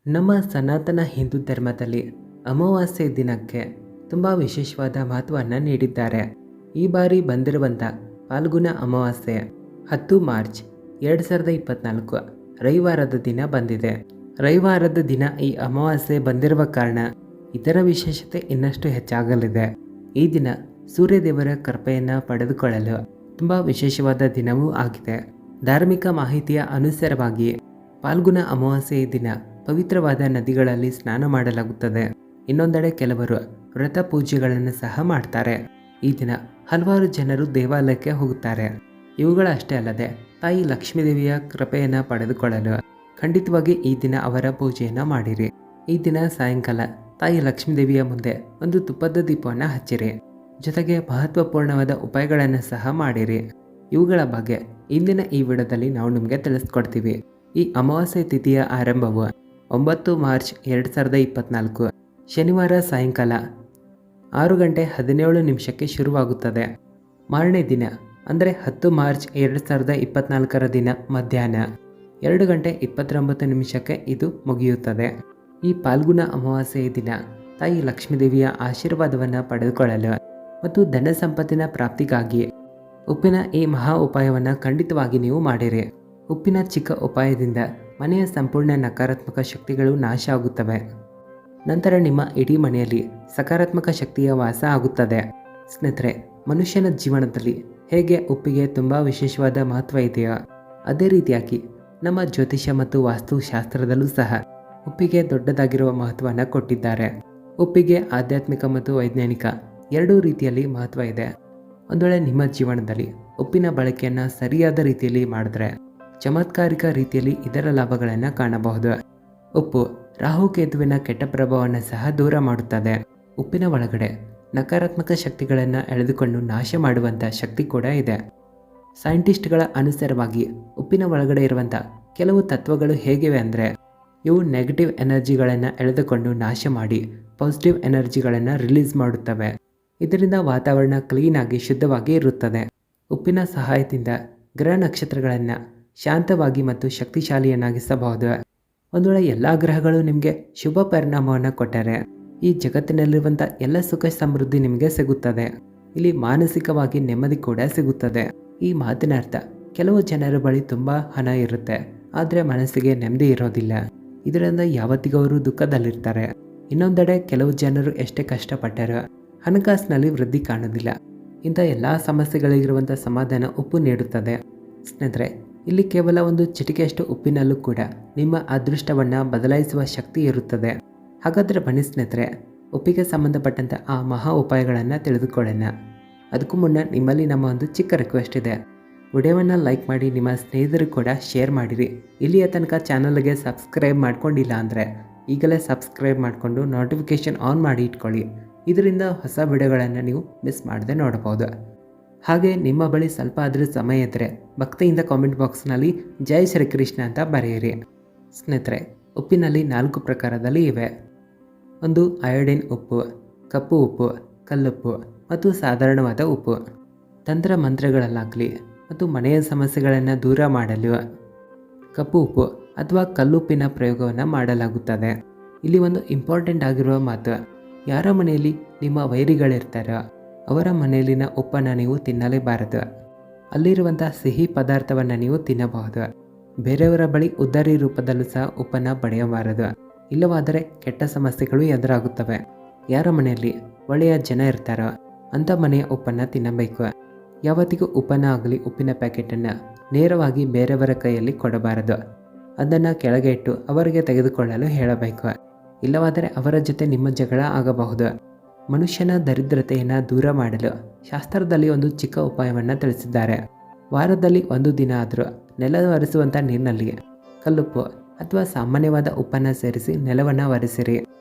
ನಮ್ಮ ಸನಾತನ ಹಿಂದೂ ಧರ್ಮದಲ್ಲಿ ಅಮಾವಾಸ್ಯೆ ದಿನಕ್ಕೆ ತುಂಬ ವಿಶೇಷವಾದ ಮಹತ್ವವನ್ನು ನೀಡಿದ್ದಾರೆ. ಈ ಬಾರಿ ಬಂದಿರುವಂಥ ಫಾಲ್ಗುಣ ಅಮಾವಾಸ್ಯೆ 10 ಮಾರ್ಚ್ 2024 ರವಿವಾರದ ದಿನ ಬಂದಿದೆ. ರವಿವಾರದ ದಿನ ಈ ಅಮಾವಾಸ್ಯೆ ಬಂದಿರುವ ಕಾರಣ ಇದರ ವಿಶೇಷತೆ ಇನ್ನಷ್ಟು ಹೆಚ್ಚಾಗಲಿದೆ. ಈ ದಿನ ಸೂರ್ಯದೇವರ ಕೃಪೆಯನ್ನು ಪಡೆದುಕೊಳ್ಳಲು ತುಂಬ ವಿಶೇಷವಾದ ದಿನವೂ ಆಗಿದೆ. ಧಾರ್ಮಿಕ ಮಾಹಿತಿಯ ಅನುಸಾರವಾಗಿ ಫಾಲ್ಗುಣ ಅಮಾವಾಸ್ಯೆಯ ದಿನ ಪವಿತ್ರವಾದ ನದಿಗಳಲ್ಲಿ ಸ್ನಾನ ಮಾಡಲಾಗುತ್ತದೆ. ಇನ್ನೊಂದೆಡೆ ಕೆಲವರು ವ್ರತ ಪೂಜೆಗಳನ್ನು ಸಹ ಮಾಡ್ತಾರೆ. ಈ ದಿನ ಹಲವಾರು ಜನರು ದೇವಾಲಯಕ್ಕೆ ಹೋಗುತ್ತಾರೆ. ಇವುಗಳಷ್ಟೇ ಅಲ್ಲದೆ ತಾಯಿ ಲಕ್ಷ್ಮೀದೇವಿಯ ಕೃಪೆಯನ್ನು ಪಡೆದುಕೊಳ್ಳಲು ಖಂಡಿತವಾಗಿ ಈ ದಿನ ಅವರ ಪೂಜೆಯನ್ನು ಮಾಡಿರಿ. ಈ ದಿನ ಸಾಯಂಕಾಲ ತಾಯಿ ಲಕ್ಷ್ಮೀದೇವಿಯ ಮುಂದೆ ಒಂದು ತುಪ್ಪದ ದೀಪವನ್ನು ಹಚ್ಚಿರಿ. ಜೊತೆಗೆ ಮಹತ್ವಪೂರ್ಣವಾದ ಉಪಾಯಗಳನ್ನು ಸಹ ಮಾಡಿರಿ. ಇವುಗಳ ಬಗ್ಗೆ ಇಂದಿನ ಈ ವಿಡಿಯೋದಲ್ಲಿ ನಾವು ನಿಮಗೆ ತಿಳಿಸ್ಕೊಡ್ತೀವಿ. ಈ ಅಮಾವಾಸ್ಯೆ ತಿಥಿಯ ಆರಂಭವು 9 ಮಾರ್ಚ್ 2024 ಶನಿವಾರ ಸಾಯಂಕಾಲ 6:17 ಶುರುವಾಗುತ್ತದೆ. ಮಾರನೇ ದಿನ ಅಂದರೆ 10 ಮಾರ್ಚ್ 2024 ದಿನ ಮಧ್ಯಾಹ್ನ 2:29 ಇದು ಮುಗಿಯುತ್ತದೆ. ಈ ಫಾಲ್ಗುಣ ಅಮಾವಾಸ್ಯೆಯ ದಿನ ತಾಯಿ ಲಕ್ಷ್ಮೀದೇವಿಯ ಆಶೀರ್ವಾದವನ್ನು ಪಡೆದುಕೊಳ್ಳಲು ಮತ್ತು ಧನ ಸಂಪತ್ತಿನ ಪ್ರಾಪ್ತಿಗಾಗಿ ಉಪ್ಪಿನ ಈ ಮಹಾ ಉಪಾಯವನ್ನು ಖಂಡಿತವಾಗಿ ನೀವು ಮಾಡಿರಿ. ಉಪ್ಪಿನ ಚಿಕ್ಕ ಉಪಾಯದಿಂದ ಮನೆಯ ಸಂಪೂರ್ಣ ನಕಾರಾತ್ಮಕ ಶಕ್ತಿಗಳು ನಾಶ ಆಗುತ್ತವೆ. ನಂತರ ನಿಮ್ಮ ಇಡೀ ಮನೆಯಲ್ಲಿ ಸಕಾರಾತ್ಮಕ ಶಕ್ತಿಯ ವಾಸ ಆಗುತ್ತದೆ. ಸ್ನೇಹಿತರೆ, ಮನುಷ್ಯನ ಜೀವನದಲ್ಲಿ ಹೇಗೆ ಉಪ್ಪಿಗೆ ತುಂಬ ವಿಶೇಷವಾದ ಮಹತ್ವ ಇದೆಯೋ ಅದೇ ರೀತಿಯಾಗಿ ನಮ್ಮ ಜ್ಯೋತಿಷ್ಯ ಮತ್ತು ವಾಸ್ತುಶಾಸ್ತ್ರದಲ್ಲೂ ಸಹ ಉಪ್ಪಿಗೆ ದೊಡ್ಡದಾಗಿರುವ ಮಹತ್ವವನ್ನು ಕೊಟ್ಟಿದ್ದಾರೆ. ಉಪ್ಪಿಗೆ ಆಧ್ಯಾತ್ಮಿಕ ಮತ್ತು ವೈಜ್ಞಾನಿಕ ಎರಡೂ ರೀತಿಯಲ್ಲಿ ಮಹತ್ವ ಇದೆ. ಒಂದು ವೇಳೆ ನಿಮ್ಮ ಜೀವನದಲ್ಲಿ ಉಪ್ಪಿನ ಬಳಕೆಯನ್ನು ಸರಿಯಾದ ರೀತಿಯಲ್ಲಿ ಮಾಡಿದ್ರೆ ಚಮತ್ಕಾರಿಕ ರೀತಿಯಲ್ಲಿ ಇದರ ಲಾಭಗಳನ್ನು ಕಾಣಬಹುದು. ಉಪ್ಪು ರಾಹುಕೇತುವಿನ ಕೆಟ್ಟ ಪ್ರಭಾವವನ್ನು ಸಹ ದೂರ ಮಾಡುತ್ತದೆ. ಉಪ್ಪಿನ ಒಳಗಡೆ ನಕಾರಾತ್ಮಕ ಶಕ್ತಿಗಳನ್ನು ಎಳೆದುಕೊಂಡು ನಾಶ ಮಾಡುವಂಥ ಶಕ್ತಿ ಕೂಡ ಇದೆ. ಸೈಂಟಿಸ್ಟ್ಗಳ ಅನುಸಾರವಾಗಿ ಉಪ್ಪಿನ ಒಳಗಡೆ ಇರುವಂಥ ಕೆಲವು ತತ್ವಗಳು ಹೇಗಿವೆ ಅಂದರೆ ಇವು ನೆಗೆಟಿವ್ ಎನರ್ಜಿಗಳನ್ನು ಎಳೆದುಕೊಂಡು ನಾಶ ಮಾಡಿ ಪಾಸಿಟಿವ್ ಎನರ್ಜಿಗಳನ್ನು ರಿಲೀಸ್ ಮಾಡುತ್ತವೆ. ಇದರಿಂದ ವಾತಾವರಣ ಕ್ಲೀನಾಗಿ ಶುದ್ಧವಾಗಿ ಇರುತ್ತದೆ. ಉಪ್ಪಿನ ಸಹಾಯದಿಂದ ಗ್ರಹ ನಕ್ಷತ್ರಗಳನ್ನು ಶಾಂತವಾಗಿ ಮತ್ತು ಶಕ್ತಿಶಾಲಿಯನ್ನಾಗಿಸಬಹುದು. ಒಂದು ವೇಳೆ ಎಲ್ಲ ಗ್ರಹಗಳು ನಿಮಗೆ ಶುಭ ಪರಿಣಾಮವನ್ನು ಕೊಟ್ಟರೆ ಈ ಜಗತ್ತಿನಲ್ಲಿರುವಂಥ ಎಲ್ಲ ಸುಖ ಸಮೃದ್ಧಿ ನಿಮಗೆ ಸಿಗುತ್ತದೆ. ಇಲ್ಲಿ ಮಾನಸಿಕವಾಗಿ ನೆಮ್ಮದಿ ಕೂಡ ಸಿಗುತ್ತದೆ. ಈ ಮಾತಿನ ಅರ್ಥ ಕೆಲವು ಜನರ ಬಳಿ ತುಂಬ ಹಣ ಇರುತ್ತೆ, ಆದರೆ ಮನಸ್ಸಿಗೆ ನೆಮ್ಮದಿ ಇರೋದಿಲ್ಲ. ಇದರಿಂದ ಯಾವತ್ತಿಗೂ ಅವರು ದುಃಖದಲ್ಲಿರ್ತಾರೆ. ಇನ್ನೊಂದೆಡೆ ಕೆಲವು ಜನರು ಎಷ್ಟೇ ಕಷ್ಟಪಟ್ಟರೂ ಹಣಕಾಸಿನಲ್ಲಿ ವೃದ್ಧಿ ಕಾಣೋದಿಲ್ಲ. ಇಂಥ ಎಲ್ಲ ಸಮಸ್ಯೆಗಳಿಗಿರುವಂಥ ಸಮಾಧಾನ ಉಪ್ಪು ನೀಡುತ್ತದೆ. ಸ್ನೇಹಿತರೆ, ಇಲ್ಲಿ ಕೇವಲ ಒಂದು ಚಿಟಿಕೆಯಷ್ಟು ಉಪ್ಪಿನಲ್ಲೂ ಕೂಡ ನಿಮ್ಮ ಅದೃಷ್ಟವನ್ನು ಬದಲಾಯಿಸುವ ಶಕ್ತಿ ಇರುತ್ತದೆ. ಹಾಗಾದರೆ ಬನ್ನಿ ಸ್ನೇಹಿತರೆ, ಉಪ್ಪಿಗೆ ಸಂಬಂಧಪಟ್ಟಂಥ ಆ ಮಹಾ ಉಪಾಯಗಳನ್ನು ತಿಳಿದುಕೊಳ್ಳೋಣ. ಅದಕ್ಕೂ ಮುನ್ನ ನಿಮ್ಮಲ್ಲಿ ನಮ್ಮ ಒಂದು ಚಿಕ್ಕ ರಿಕ್ವೆಸ್ಟ್ ಇದೆ. ವಿಡಿಯೋವನ್ನು ಲೈಕ್ ಮಾಡಿ, ನಿಮ್ಮ ಸ್ನೇಹಿತರು ಕೂಡ ಶೇರ್ ಮಾಡಿರಿ. ಇಲ್ಲಿಯ ತನಕ ಚಾನಲ್ಗೆ ಸಬ್ಸ್ಕ್ರೈಬ್ ಮಾಡ್ಕೊಂಡಿಲ್ಲ ಅಂದರೆ ಈಗಲೇ ಸಬ್ಸ್ಕ್ರೈಬ್ ಮಾಡಿಕೊಂಡು ನೋಟಿಫಿಕೇಷನ್ ಆನ್ ಮಾಡಿ ಇಟ್ಕೊಳ್ಳಿ. ಇದರಿಂದ ಹೊಸ ವಿಡಿಯೋಗಳನ್ನು ನೀವು ಮಿಸ್ ಮಾಡದೆ ನೋಡಬಹುದು. ಹಾಗೆ ನಿಮ್ಮ ಬಳಿ ಸ್ವಲ್ಪ ಆದರೂ ಸಮಯ ಇದ್ದರೆ ಭಕ್ತಿಯಿಂದ ಕಾಮೆಂಟ್ ಬಾಕ್ಸ್ನಲ್ಲಿ ಜೈ ಶ್ರೀಕೃಷ್ಣ ಅಂತ ಬರೆಯಿರಿ. ಸ್ನೇಹಿತರೆ, ಉಪ್ಪಿನಲ್ಲಿ 4 ಪ್ರಕಾರದಲ್ಲಿ ಇವೆ. ಒಂದು ಅಯೋಡಿನ್ ಉಪ್ಪು, ಕಪ್ಪು ಉಪ್ಪು, ಕಲ್ಲುಪ್ಪು ಮತ್ತು ಸಾಧಾರಣವಾದ ಉಪ್ಪು. ತಂತ್ರ ಮಂತ್ರಗಳಲ್ಲಾಗಲಿ ಮತ್ತು ಮನೆಯ ಸಮಸ್ಯೆಗಳನ್ನು ದೂರ ಮಾಡಲು ಕಪ್ಪು ಉಪ್ಪು ಅಥವಾ ಕಲ್ಲುಪ್ಪಿನ ಪ್ರಯೋಗವನ್ನು ಮಾಡಲಾಗುತ್ತದೆ. ಇಲ್ಲಿ ಒಂದು ಇಂಪಾರ್ಟೆಂಟ್ ಆಗಿರುವ ಮಾತು, ಯಾರ ಮನೆಯಲ್ಲಿ ನಿಮ್ಮ ವೈರಿಗಳಿರ್ತಾರೋ ಅವರ ಮನೆಯಲ್ಲಿನ ಉಪ್ಪನ್ನು ನೀವು ತಿನ್ನಲೇಬಾರದು. ಅಲ್ಲಿರುವಂಥ ಸಿಹಿ ಪದಾರ್ಥವನ್ನು ನೀವು ತಿನ್ನಬಹುದು. ಬೇರೆಯವರ ಬಳಿ ಉದ್ದರಿ ರೂಪದಲ್ಲೂ ಸಹ ಉಪ್ಪನ್ನು ಪಡೆಯಬಾರದು. ಇಲ್ಲವಾದರೆ ಕೆಟ್ಟ ಸಮಸ್ಯೆಗಳು ಎದುರಾಗುತ್ತವೆ. ಯಾರ ಮನೆಯಲ್ಲಿ ಒಳ್ಳೆಯ ಜನ ಇರ್ತಾರೋ ಅಂಥ ಮನೆಯ ಉಪ್ಪನ್ನು ತಿನ್ನಬೇಕು. ಯಾವತ್ತಿಗೂ ಉಪ್ಪನ್ನು ಆಗಲಿ ಉಪ್ಪಿನ ಪ್ಯಾಕೆಟನ್ನು ನೇರವಾಗಿ ಬೇರೆಯವರ ಕೈಯಲ್ಲಿ ಕೊಡಬಾರದು. ಅದನ್ನು ಕೆಳಗೆ ಇಟ್ಟು ಅವರಿಗೆ ತೆಗೆದುಕೊಳ್ಳಲು ಹೇಳಬೇಕು. ಇಲ್ಲವಾದರೆ ಅವರ ಜೊತೆ ನಿಮ್ಮ ಜಗಳ ಆಗಬಹುದು. ಮನುಷ್ಯನ ದರಿದ್ರತೆಯನ್ನು ದೂರ ಮಾಡಲು ಶಾಸ್ತ್ರದಲ್ಲಿ ಒಂದು ಚಿಕ್ಕ ಉಪಾಯವನ್ನು ತಿಳಿಸಿದ್ದಾರೆ. ವಾರದಲ್ಲಿ 1 ದಿನ ಆದರೂ ನೆಲ ಒರೆಸುವಂಥ ನೀರಿನಲ್ಲಿ ಕಲ್ಲುಪ್ಪು ಅಥವಾ ಸಾಮಾನ್ಯವಾದ ಉಪ್ಪನ್ನು ಸೇರಿಸಿ ನೆಲವನ್ನು ಒರೆಸಿರಿ.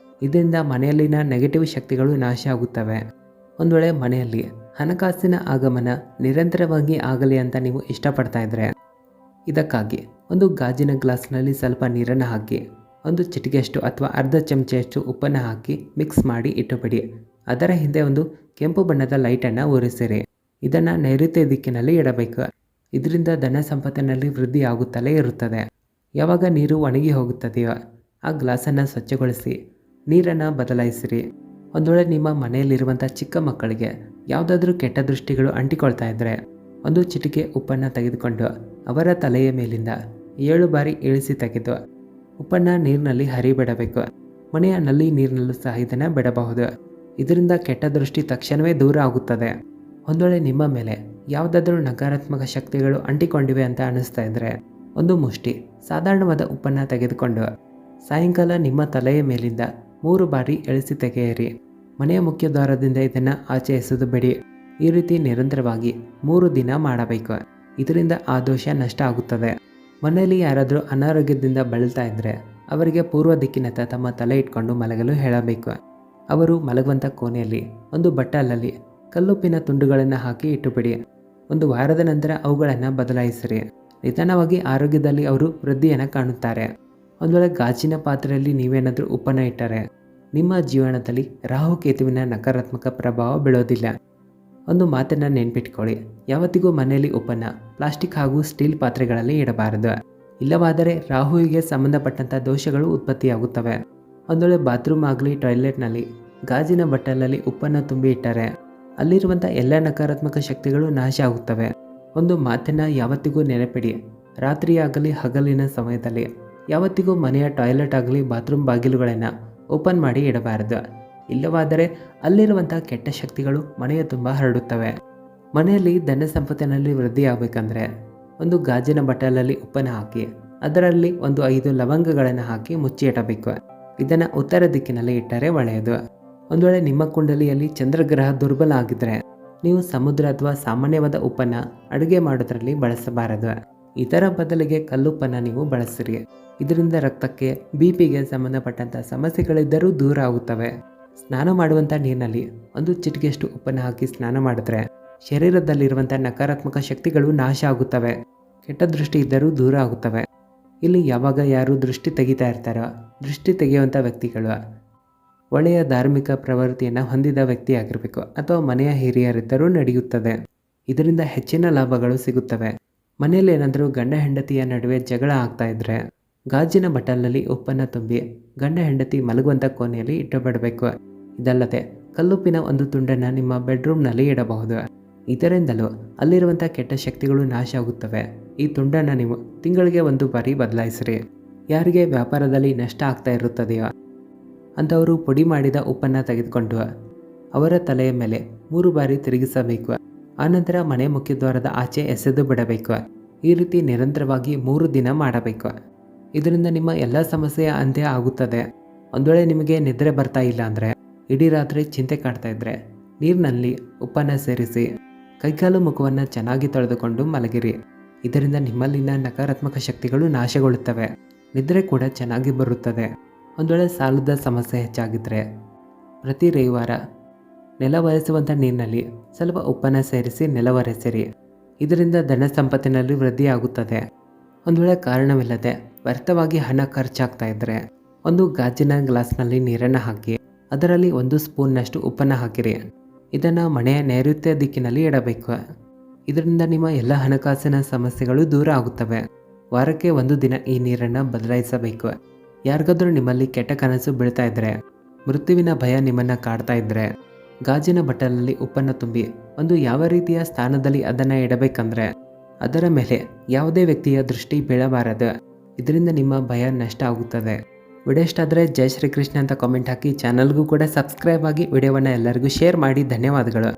ಇದರಿಂದ ಮನೆಯಲ್ಲಿನ ನೆಗೆಟಿವ್ ಶಕ್ತಿಗಳು ನಾಶ ಆಗುತ್ತವೆ. ಒಂದು ವೇಳೆ ಮನೆಯಲ್ಲಿ ಹಣಕಾಸಿನ ಆಗಮನ ನಿರಂತರವಾಗಿ ಆಗಲಿ ಅಂತ ನೀವು ಇಷ್ಟಪಡ್ತಾ ಇದ್ದರೆ ಇದಕ್ಕಾಗಿ ಒಂದು ಗಾಜಿನ ಗ್ಲಾಸ್ನಲ್ಲಿ ಸ್ವಲ್ಪ ನೀರನ್ನು ಹಾಕಿ ಒಂದು ಚಿಟಿಕೆಯಷ್ಟು ಅಥವಾ ಅರ್ಧ ಚಮಚೆಯಷ್ಟು ಉಪ್ಪನ್ನು ಹಾಕಿ ಮಿಕ್ಸ್ ಮಾಡಿ ಇಟ್ಟುಬಿಡಿ. ಅದರ ಹಿಂದೆ ಒಂದು ಕೆಂಪು ಬಣ್ಣದ ಲೈಟನ್ನು ಉರಿಸಿರಿ. ಇದನ್ನು ನೈಋತ್ಯ ದಿಕ್ಕಿನಲ್ಲಿ ಇಡಬೇಕು. ಇದರಿಂದ ಧನ ಸಂಪತ್ತಿನಲ್ಲಿ ವೃದ್ಧಿ ಆಗುತ್ತಲೇ ಇರುತ್ತದೆ. ಯಾವಾಗ ನೀರು ಒಣಗಿ ಹೋಗುತ್ತದೆಯೋ ಆ ಗ್ಲಾಸನ್ನು ಸ್ವಚ್ಛಗೊಳಿಸಿ ನೀರನ್ನು ಬದಲಾಯಿಸಿರಿ. ಒಂದು ವೇಳೆ ನಿಮ್ಮ ಮನೆಯಲ್ಲಿರುವಂಥ ಚಿಕ್ಕ ಮಕ್ಕಳಿಗೆ ಯಾವುದಾದ್ರೂ ಕೆಟ್ಟ ದೃಷ್ಟಿಗಳು ಅಂಟಿಕೊಳ್ತಾ ಇದ್ದರೆ ಒಂದು ಚಿಟಿಕೆ ಉಪ್ಪನ್ನು ತೆಗೆದುಕೊಂಡು ಅವರ ತಲೆಯ ಮೇಲಿಂದ 7 ಬಾರಿ ಇಳಿಸಿ ತೆಗೆದು ಉಪ್ಪನ್ನು ನೀರಿನಲ್ಲಿ ಹರಿಬಿಡಬೇಕು. ಮನೆಯ ನಲ್ಲಿ ನೀರಿನಲ್ಲೂ ಸಹ ಇದನ್ನು ಬಿಡಬಹುದು. ಇದರಿಂದ ಕೆಟ್ಟ ದೃಷ್ಟಿ ತಕ್ಷಣವೇ ದೂರ ಆಗುತ್ತದೆ. ಒಂದು ವೇಳೆ ನಿಮ್ಮ ಮೇಲೆ ಯಾವುದಾದ್ರೂ ನಕಾರಾತ್ಮಕ ಶಕ್ತಿಗಳು ಅಂಟಿಕೊಂಡಿವೆ ಅಂತ ಅನಿಸ್ತಾ ಇದ್ದರೆ ಒಂದು ಮುಷ್ಟಿ ಸಾಧಾರಣವಾದ ಉಪ್ಪನ್ನು ತೆಗೆದುಕೊಂಡು ಸಾಯಂಕಾಲ ನಿಮ್ಮ ತಲೆಯ ಮೇಲಿಂದ 3 ಬಾರಿ ಎಳಿಸಿ ತೆಗೆಯಿರಿ. ಮನೆಯ ಮುಖ್ಯ ದ್ವಾರದಿಂದ ಇದನ್ನು ಆಚೆ ಎಸೆದು ಬಿಡಿ. ಈ ರೀತಿ ನಿರಂತರವಾಗಿ 3 ದಿನ ಮಾಡಬೇಕು. ಇದರಿಂದ ಆ ದೋಷ ನಷ್ಟ ಆಗುತ್ತದೆ. ಮನೆಯಲ್ಲಿ ಯಾರಾದರೂ ಅನಾರೋಗ್ಯದಿಂದ ಬಳಲ್ತಾ ಇದ್ದರೆ ಅವರಿಗೆ ಪೂರ್ವ ದಿಕ್ಕಿನತ್ತ ತಮ್ಮ ತಲೆ ಇಟ್ಕೊಂಡು ಮಲಗಲು ಹೇಳಬೇಕು. ಅವರು ಮಲಗುವಂಥ ಕೋಣೆಯಲ್ಲಿ ಒಂದು ಬಟ್ಟಲಲ್ಲಿ ಕಲ್ಲುಪ್ಪಿನ ತುಂಡುಗಳನ್ನು ಹಾಕಿ ಇಟ್ಟುಬಿಡಿ. 1 ವಾರದ ನಂತರ ಅವುಗಳನ್ನು ಬದಲಾಯಿಸಿರಿ. ನಿಧಾನವಾಗಿ ಆರೋಗ್ಯದಲ್ಲಿ ಅವರು ವೃದ್ಧಿಯನ್ನು ಕಾಣುತ್ತಾರೆ. ಒಂದು ವೇಳೆ ಗಾಜಿನ ಪಾತ್ರೆಯಲ್ಲಿ ನೀವೇನಾದರೂ ಉಪ್ಪನ್ನು ಇಟ್ಟರೆ ನಿಮ್ಮ ಜೀವನದಲ್ಲಿ ರಾಹುಕೇತುವಿನ ನಕಾರಾತ್ಮಕ ಪ್ರಭಾವ ಬೀಳೋದಿಲ್ಲ. ಒಂದು ಮಾತನ್ನು ನೆನ್ಪಿಟ್ಕೊಳ್ಳಿ, ಯಾವತ್ತಿಗೂ ಮನೆಯಲ್ಲಿ ಉಪ್ಪನ್ನು ಪ್ಲಾಸ್ಟಿಕ್ ಹಾಗೂ ಸ್ಟೀಲ್ ಪಾತ್ರೆಗಳಲ್ಲಿ ಇಡಬಾರದು. ಇಲ್ಲವಾದರೆ ರಾಹುವಿಗೆ ಸಂಬಂಧಪಟ್ಟಂಥ ದೋಷಗಳು ಉತ್ಪತ್ತಿಯಾಗುತ್ತವೆ. ಒಂದು ವೇಳೆ ಬಾತ್ರೂಮ್ ಆಗಲಿ ಟಾಯ್ಲೆಟ್ನಲ್ಲಿ ಗಾಜಿನ ಬಟ್ಟಲಲ್ಲಿ ಉಪ್ಪನ್ನು ತುಂಬಿ ಇಟ್ಟರೆ ಅಲ್ಲಿರುವಂಥ ಎಲ್ಲ ನಕಾರಾತ್ಮಕ ಶಕ್ತಿಗಳು ನಾಶ ಆಗುತ್ತವೆ. ಒಂದು ಮಾತನ್ನು ಯಾವತ್ತಿಗೂ ನೆನಪಿಡಿ, ರಾತ್ರಿಯಾಗಲಿ ಹಗಲಿನ ಸಮಯದಲ್ಲಿ ಯಾವತ್ತಿಗೂ ಮನೆಯ ಟಾಯ್ಲೆಟ್ ಆಗಲಿ ಬಾತ್ರೂಮ್ ಬಾಗಿಲುಗಳನ್ನು ಓಪನ್ ಮಾಡಿ ಇಡಬಾರದು. ಇಲ್ಲವಾದರೆ ಅಲ್ಲಿರುವಂಥ ಕೆಟ್ಟ ಶಕ್ತಿಗಳು ಮನೆಯ ತುಂಬ ಹರಡುತ್ತವೆ. ಮನೆಯಲ್ಲಿ ಧನ ಸಂಪತ್ತಿನಲ್ಲಿ ವೃದ್ಧಿ ಆಗಬೇಕಂದ್ರೆ ಒಂದು ಗಾಜಿನ ಬಟ್ಟಲಲ್ಲಿ ಉಪ್ಪನ್ನು ಹಾಕಿ ಅದರಲ್ಲಿ ಒಂದು 5 ಲವಂಗಗಳನ್ನು ಹಾಕಿ ಮುಚ್ಚಿ ಇಡಬೇಕು. ಇದನ್ನು ಉತ್ತರ ದಿಕ್ಕಿನಲ್ಲಿ ಇಟ್ಟರೆ ಒಳ್ಳೆಯದು. ಒಂದು ವೇಳೆ ನಿಮ್ಮ ಕುಂಡಲಿಯಲ್ಲಿ ಚಂದ್ರಗ್ರಹ ದುರ್ಬಲ ಆಗಿದ್ದರೆ ನೀವು ಸಮುದ್ರ ಅಥವಾ ಸಾಮಾನ್ಯವಾದ ಉಪ್ಪನ್ನು ಅಡುಗೆ ಮಾಡೋದ್ರಲ್ಲಿ ಬಳಸಬಾರದು. ಇದರ ಬದಲಿಗೆ ಕಲ್ಲುಪ್ಪನ್ನು ನೀವು ಬಳಸಿರಿ. ಇದರಿಂದ ರಕ್ತಕ್ಕೆ ಬಿಪಿಗೆ ಸಂಬಂಧಪಟ್ಟಂಥ ಸಮಸ್ಯೆಗಳಿದ್ದರೂ ದೂರ ಆಗುತ್ತವೆ. ಸ್ನಾನ ಮಾಡುವಂಥ ನೀರಿನಲ್ಲಿ ಒಂದು ಚಿಟಿಕೆಯಷ್ಟು ಉಪ್ಪನ್ನು ಹಾಕಿ ಸ್ನಾನ ಮಾಡಿದ್ರೆ ಶರೀರದಲ್ಲಿರುವಂಥ ನಕಾರಾತ್ಮಕ ಶಕ್ತಿಗಳು ನಾಶ ಆಗುತ್ತವೆ. ಕೆಟ್ಟ ದೃಷ್ಟಿ ಇದ್ದರೂ ದೂರ ಆಗುತ್ತವೆ. ಇಲ್ಲಿ ಯಾವಾಗ ಯಾರು ದೃಷ್ಟಿ ತೆಗಿತಾ ಇರ್ತಾರೋ ದೃಷ್ಟಿ ತೆಗೆಯುವಂಥ ವ್ಯಕ್ತಿಗಳು ಒಳ್ಳೆಯ ಧಾರ್ಮಿಕ ಪ್ರವೃತ್ತಿಯನ್ನು ಹೊಂದಿದ ವ್ಯಕ್ತಿಯಾಗಿರಬೇಕು ಅಥವಾ ಮನೆಯ ಹಿರಿಯರಿದ್ದರೂ ನಡೆಯುತ್ತದೆ. ಇದರಿಂದ ಹೆಚ್ಚಿನ ಲಾಭಗಳು ಸಿಗುತ್ತವೆ. ಮನೆಯಲ್ಲಿ ಏನಾದರೂ ಗಂಡ ಹೆಂಡತಿಯ ನಡುವೆ ಜಗಳ ಆಗ್ತಾ ಇದ್ದರೆ ಗಾಜಿನ ಬಟ್ಟಲಲ್ಲಿ ಉಪ್ಪನ್ನು ತುಂಬಿ ಗಂಡ ಹೆಂಡತಿ ಮಲಗುವಂಥ ಕೋಣೆಯಲ್ಲಿ ಇಟ್ಟುಬಿಡಬೇಕು. ಇದಲ್ಲದೆ ಕಲ್ಲುಪ್ಪಿನ ಒಂದು ತುಂಡನ್ನು ನಿಮ್ಮ ಬೆಡ್ರೂಮ್ನಲ್ಲಿ ಇಡಬಹುದು. ಇದರಿಂದಲೂ ಅಲ್ಲಿರುವಂಥ ಕೆಟ್ಟ ಶಕ್ತಿಗಳು ನಾಶ ಆಗುತ್ತವೆ. ಈ ತುಂಡನ್ನು ನೀವು ತಿಂಗಳಿಗೆ 1 ಬಾರಿ ಬದಲಾಯಿಸಿರಿ. ಯಾರಿಗೆ ವ್ಯಾಪಾರದಲ್ಲಿ ನಷ್ಟ ಆಗ್ತಾ ಇರುತ್ತದೆಯೋ ಅಂಥವರು ಪುಡಿ ಮಾಡಿದ ಉಪ್ಪನ್ನು ತೆಗೆದುಕೊಂಡು ಅವರ ತಲೆಯ ಮೇಲೆ 3 ಬಾರಿ ತಿರುಗಿಸಬೇಕು. ಆನಂತರ ಮನೆ ಮುಖ್ಯದ್ವಾರದ ಆಚೆ ಎಸೆದು ಬಿಡಬೇಕು. ಈ ರೀತಿ ನಿರಂತರವಾಗಿ 3 ದಿನ ಮಾಡಬೇಕು. ಇದರಿಂದ ನಿಮ್ಮ ಎಲ್ಲ ಸಮಸ್ಯೆಯ ಅಂತ್ಯ ಆಗುತ್ತದೆ. ಒಂದು ವೇಳೆ ನಿಮಗೆ ನಿದ್ರೆ ಬರ್ತಾ ಇಲ್ಲ ಅಂದರೆ ಇಡೀ ರಾತ್ರಿ ಚಿಂತೆ ಕಾಡ್ತಾ ಇದ್ದರೆ ನೀರಿನಲ್ಲಿ ಉಪ್ಪನ್ನು ಸೇರಿಸಿ ಕೈಕಾಲು ಮುಖವನ್ನು ಚೆನ್ನಾಗಿ ತೊಳೆದುಕೊಂಡು ಮಲಗಿರಿ. ಇದರಿಂದ ನಿಮ್ಮಲ್ಲಿನ ನಕಾರಾತ್ಮಕ ಶಕ್ತಿಗಳು ನಾಶಗೊಳ್ಳುತ್ತವೆ. ನಿದ್ರೆ ಕೂಡ ಚೆನ್ನಾಗಿ ಬರುತ್ತದೆ. ಒಂದು ವೇಳೆ ಸಾಲದ ಸಮಸ್ಯೆ ಹೆಚ್ಚಾಗಿದ್ದರೆ ಪ್ರತಿ ರವಿವಾರ ನೆಲವರೆಸುವಂಥ ನೀರಿನಲ್ಲಿ ಸ್ವಲ್ಪ ಉಪ್ಪನ್ನು ಸೇರಿಸಿ ನೆಲವರೆಸಿರಿ. ಇದರಿಂದ ಧನ ಸಂಪತ್ತಿನಲ್ಲಿ ವೃದ್ಧಿಯಾಗುತ್ತದೆ. ಒಂದು ವೇಳೆ ಕಾರಣವಿಲ್ಲದೆ ವ್ಯರ್ಥವಾಗಿ ಹಣ ಖರ್ಚಾಗ್ತಾ ಇದ್ದರೆ ಒಂದು ಗಾಜಿನ ಗ್ಲಾಸ್ನಲ್ಲಿ ನೀರನ್ನು ಹಾಕಿ ಅದರಲ್ಲಿ 1 ಸ್ಪೂನ್ನಷ್ಟು ಉಪ್ಪನ್ನು ಹಾಕಿರಿ. ಇದನ್ನು ಮನೆಯ ನೈಋತ್ಯ ದಿಕ್ಕಿನಲ್ಲಿ ಇಡಬೇಕು. ಇದರಿಂದ ನಿಮ್ಮ ಎಲ್ಲ ಹಣಕಾಸಿನ ಸಮಸ್ಯೆಗಳು ದೂರ ಆಗುತ್ತವೆ. ವಾರಕ್ಕೆ 1 ದಿನ ಈ ನೀರನ್ನು ಬದಲಾಯಿಸಬೇಕು. ಯಾರಿಗಾದ್ರೂ ನಿಮ್ಮಲ್ಲಿ ಕೆಟ್ಟ ಕನಸು ಬೀಳ್ತಾ ಇದ್ದರೆ, ಮೃತ್ಯುವಿನ ಭಯ ನಿಮ್ಮನ್ನು ಕಾಡ್ತಾ ಇದ್ದರೆ ಗಾಜಿನ ಬಟ್ಟಲಲ್ಲಿ ಉಪ್ಪನ್ನು ತುಂಬಿ ಒಂದು ಯಾವ ರೀತಿಯ ಸ್ಥಾನದಲ್ಲಿ ಅದನ್ನು ಇಡಬೇಕಂದ್ರೆ ಅದರ ಮೇಲೆ ಯಾವುದೇ ವ್ಯಕ್ತಿಯ ದೃಷ್ಟಿ ಬೀಳಬಾರದು. ಇದರಿಂದ ನಿಮ್ಮ ಭಯ ನಷ್ಟ ಆಗುತ್ತದೆ. ವಿಡಿಯೋ ಇಷ್ಟ ಆದರೆ ಜೈ ಶ್ರೀಕೃಷ್ಣ ಅಂತ ಕಾಮೆಂಟ್ ಹಾಕಿ ಚಾನಲ್ಗೂ ಕೂಡ ಸಬ್ಸ್ಕ್ರೈಬ್ ಆಗಿ ವಿಡಿಯೋವನ್ನು ಎಲ್ಲರಿಗೂ ಶೇರ್ ಮಾಡಿ. ಧನ್ಯವಾದಗಳು.